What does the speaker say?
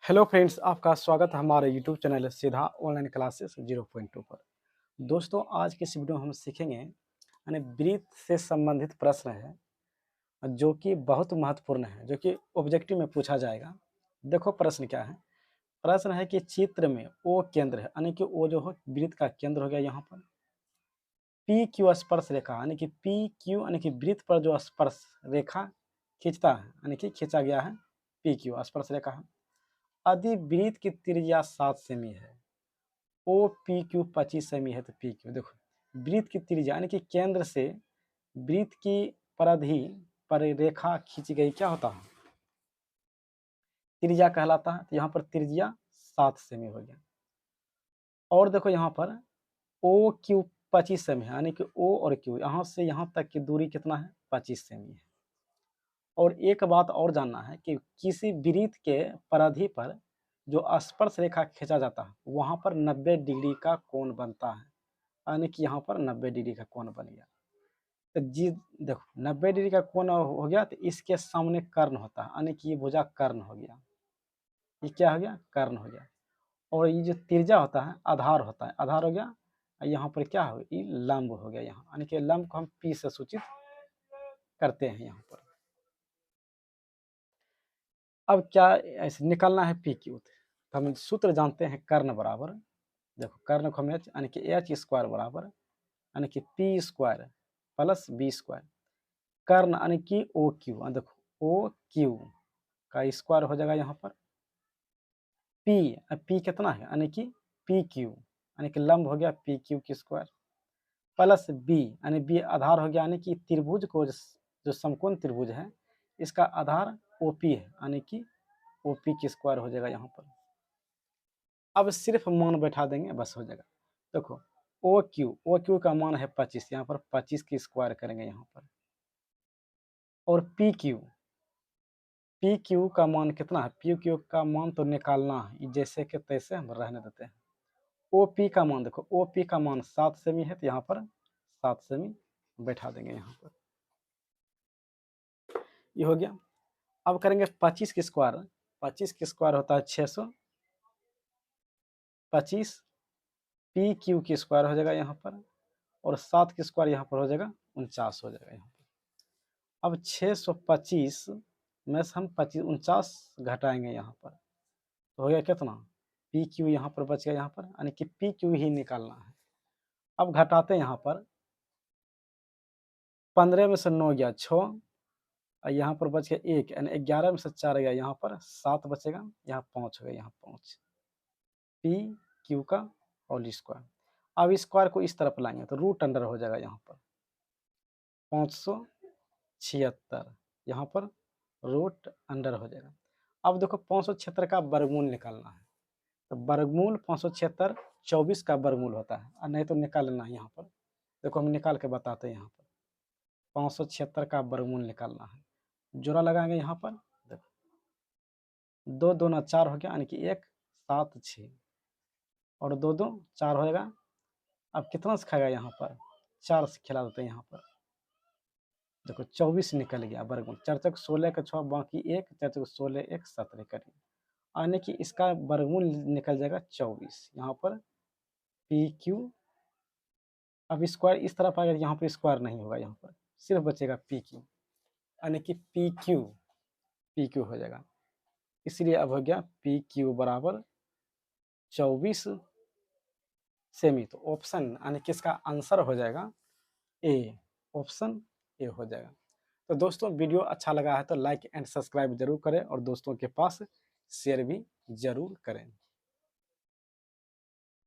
Hello friends, आपका स्वागत है हमारे यूट्यूब चैनल सीधा ऑनलाइन क्लासेस 0.2 पर। दोस्तों, आज की इस वीडियो में हम सीखेंगे यानी ब्रीथ से संबंधित प्रश्न है जो कि बहुत महत्वपूर्ण है, जो कि ऑब्जेक्टिव में पूछा जाएगा। देखो प्रश्न क्या है। प्रश्न है कि चित्र में ओ केंद्र है, यानी कि ओ जो हो ब्रीथ का केंद्र हो गया यहाँ पर। पी क्यू स्पर्श रेखा, यानी कि पी क्यू यानी कि ब्रीथ पर जो स्पर्श रेखा खींचता है, यानी कि खींचा गया है, पी क्यू स्पर्श रेखा है। यदि वृत्त की त्रिज्या 7 सेमी है, ओ पी क्यू 25 सेमी है, तो पी क्यू देखो वृत्त की त्रिज्या यानी कि केंद्र से वृत्त की परिधि पर रेखा खींची गई क्या होता है, त्रिज्या कहलाता है। तो यहाँ पर त्रिज्या 7 सेमी हो गया। और देखो यहाँ पर ओ क्यू 25 सेमी है, यानी कि ओ और क्यू यहाँ से यहाँ तक की दूरी कितना है, 25 सेमी है। और एक बात और जानना है कि किसी वृत्त के परिधि पर जो स्पर्श रेखा खींचा जाता है वहां पर 90 डिग्री का कोण बनता है, यानी कि यहाँ पर 90 डिग्री का कोण बन गया। तो जी देखो 90 डिग्री का कोण हो गया, तो इसके सामने कर्ण होता है, यानी कि ये भुजा कर्ण हो गया। ये क्या हो गया, कर्ण हो गया। और ये जो त्रिज्या होता है आधार होता है, आधार हो गया। यहाँ पर क्या हो, ये लंब हो गया यहाँ, यानी कि लंब को हम पी से सूचित करते हैं यहाँ पर। अब क्या ऐसे निकालना है पी क्यू, तो हम सूत्र जानते हैं कर्ण बराबर, देखो कर्ण को हम यानी कि एच स्क्वायर बराबर यानी कि P square plus B square. कर्ण यानी कि ओ क्यू, देखो ओ क्यू का स्क्वायर हो जाएगा यहाँ पर। पी कितना है, यानी कि पी क्यू यानी कि लंब हो गया पी क्यू की स्क्वायर, प्लस बी यानी बी आधार हो गया, यानी कि त्रिभुज को जो समकोण त्रिभुज है इसका आधार ओपी है, यानी कि ओपी की स्क्वायर हो जाएगा यहाँ पर। अब सिर्फ मान बैठा देंगे बस हो जाएगा। देखो ओ क्यू का मान है 25, यहाँ पर 25 की स्क्वायर करेंगे यहाँ पर। और पी क्यू का मान कितना है, पी क्यू का मान तो निकालना है, जैसे कि तैसे हम रहने देते हैं। ओ पी का मान देखो, ओ पी का मान 7 सेमी है, तो यहाँ पर 7 सेमी बैठा देंगे यहाँ पर। ये हो गया। अब करेंगे 25 की स्क्वायर, 25 की स्क्वायर होता है 625, पी क्यू की स्क्वायर हो जाएगा यहाँ पर। और 7 की स्क्वायर यहाँ पर हो जाएगा 49 हो जाएगा यहाँ पर। अब 625 में से हम 49 घटाएंगे यहाँ पर, तो हो गया कितना, पी क्यू यहाँ पर बच गया यहाँ पर, यानी कि पी क्यू ही निकालना है। अब घटाते हैं यहाँ पर, 15 में से 9 गया 6, और यहाँ पर बच गया 1, यानी 11 में से 4 गया यहाँ पर 7 बचेगा, यहाँ 5 हो गया, यहाँ 5 पी क्यू का होल स्क्वायर। अब स्क्वायर को इस तरफ लाएंगे तो रूट अंडर हो जाएगा यहाँ पर 576, यहाँ पर रूट अंडर हो जाएगा। अब देखो 576 का वर्गमूल निकालना है, तो वर्गमूल 576 24 का वर्गमूल होता है, और नहीं तो निकाल लेना है यहाँ पर। देखो हम निकाल के बताते हैं यहाँ पर, 576 का वर्गमूल निकालना है। जोड़ा लगाएंगे यहाँ पर, देखो 2 2 4 हो गया, यानी कि 1 7 6, और 2 2 4 हो जाएगा। अब कितना से खाएगा यहाँ पर, 4 से खिला देते हैं यहाँ पर। देखो 24 निकल गया वर्गमूल, 4 चौक 16 का 6 बाकी 1, 4 चौक 16 1 17 करिए, यानी कि इसका वर्गमूल निकल जाएगा 24 यहाँ पर पी क्यू। अब स्क्वायर इस तरफ आएगा, यहाँ पर स्क्वायर नहीं होगा, यहाँ पर सिर्फ बचेगा पी क्यू, यानी कि पी क्यू हो जाएगा। इसलिए अब हो गया पी क्यू बराबर 24 सेमी। तो ऑप्शन यानी कि इसका आंसर हो जाएगा ए, ऑप्शन ए हो जाएगा। तो दोस्तों वीडियो अच्छा लगा है तो लाइक एंड सब्सक्राइब जरूर करें, और दोस्तों के पास शेयर भी जरूर करें।